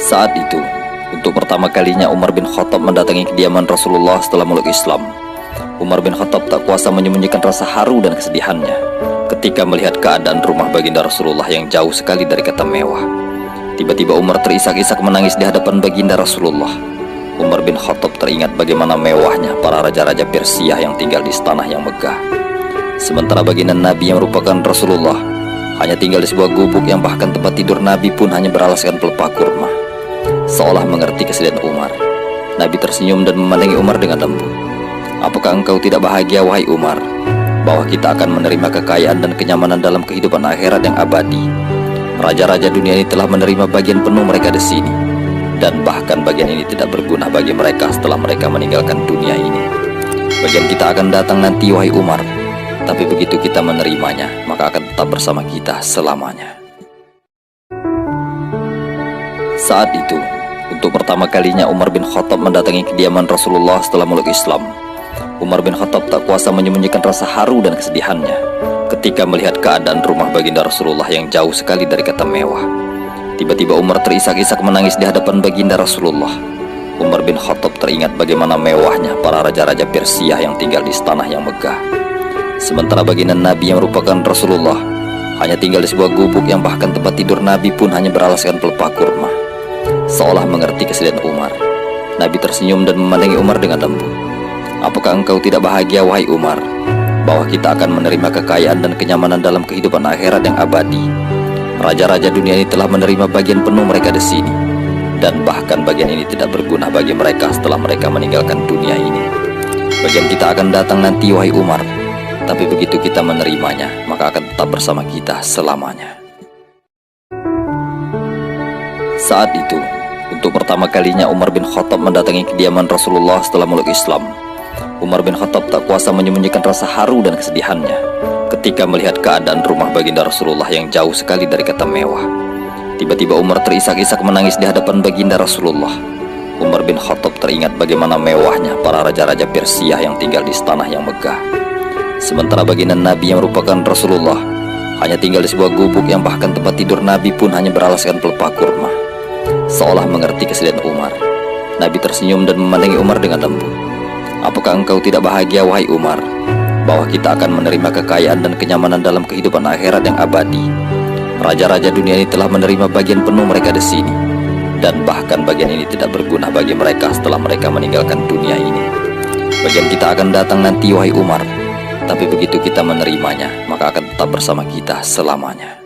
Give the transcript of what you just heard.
Saat itu, untuk pertama kalinya Umar bin Khattab mendatangi kediaman Rasulullah setelah meluk Islam. Umar bin Khattab tak kuasa menyembunyikan rasa haru dan kesedihannya ketika melihat keadaan rumah baginda Rasulullah yang jauh sekali dari kata mewah. Tiba-tiba Umar terisak-isak menangis di hadapan baginda Rasulullah. Umar bin Khattab teringat bagaimana mewahnya para raja-raja Persia yang tinggal di istana yang megah. Sementara baginda Nabi yang merupakan Rasulullah hanya tinggal di sebuah gubuk yang bahkan tempat tidur Nabi pun hanya beralaskan pelepah kurma. Seolah mengerti kesedihan Umar, Nabi tersenyum dan memandangi Umar dengan lembut. Apakah engkau tidak bahagia, wahai Umar, bahwa kita akan menerima kekayaan dan kenyamanan dalam kehidupan akhirat yang abadi? Raja-raja dunia ini telah menerima bagian penuh mereka di sini, dan bahkan bagian ini tidak berguna bagi mereka setelah mereka meninggalkan dunia ini. Bagian kita akan datang nanti, wahai Umar, tapi begitu kita menerimanya, maka akan tetap bersama kita selamanya. Saat itu, untuk pertama kalinya Umar bin Khattab mendatangi kediaman Rasulullah setelah meluk Islam. Umar bin Khattab tak kuasa menyembunyikan rasa haru dan kesedihannya ketika melihat keadaan rumah baginda Rasulullah yang jauh sekali dari kata mewah. Tiba-tiba Umar terisak-isak menangis di hadapan baginda Rasulullah. Umar bin Khattab teringat bagaimana mewahnya para raja-raja Persia yang tinggal di istana yang megah. Sementara baginda Nabi yang merupakan Rasulullah hanya tinggal di sebuah gubuk yang bahkan tempat tidur Nabi pun hanya beralaskan pelepah kurma. Seolah mengerti kesedihan Umar, Nabi tersenyum dan memandangi Umar dengan lembut. Apakah engkau tidak bahagia, wahai Umar, bahwa kita akan menerima kekayaan dan kenyamanan dalam kehidupan akhirat yang abadi? Raja-raja dunia ini telah menerima bagian penuh mereka di sini, dan bahkan bagian ini tidak berguna bagi mereka setelah mereka meninggalkan dunia ini. Bagian kita akan datang nanti, wahai Umar, tapi begitu kita menerimanya, maka akan tetap bersama kita selamanya. Saat itu, untuk pertama kalinya Umar bin Khattab mendatangi kediaman Rasulullah setelah meluk Islam. Umar bin Khattab tak kuasa menyembunyikan rasa haru dan kesedihannya ketika melihat keadaan rumah baginda Rasulullah yang jauh sekali dari kata mewah. Tiba-tiba Umar terisak-isak menangis di hadapan baginda Rasulullah. Umar bin Khattab teringat bagaimana mewahnya para raja-raja Persia yang tinggal di istana yang megah. Sementara baginda Nabi yang merupakan Rasulullah hanya tinggal di sebuah gubuk yang bahkan tempat tidur Nabi pun hanya beralaskan pelepah kurma. Seolah mengerti kesedihan Umar, Nabi tersenyum dan memandangi Umar dengan lembut. Apakah engkau tidak bahagia, wahai Umar, bahwa kita akan menerima kekayaan dan kenyamanan dalam kehidupan akhirat yang abadi? Raja-raja dunia ini telah menerima bagian penuh mereka di sini, dan bahkan bagian ini tidak berguna bagi mereka setelah mereka meninggalkan dunia ini. Bagian kita akan datang nanti, wahai Umar, tapi begitu kita menerimanya, maka akan tetap bersama kita selamanya.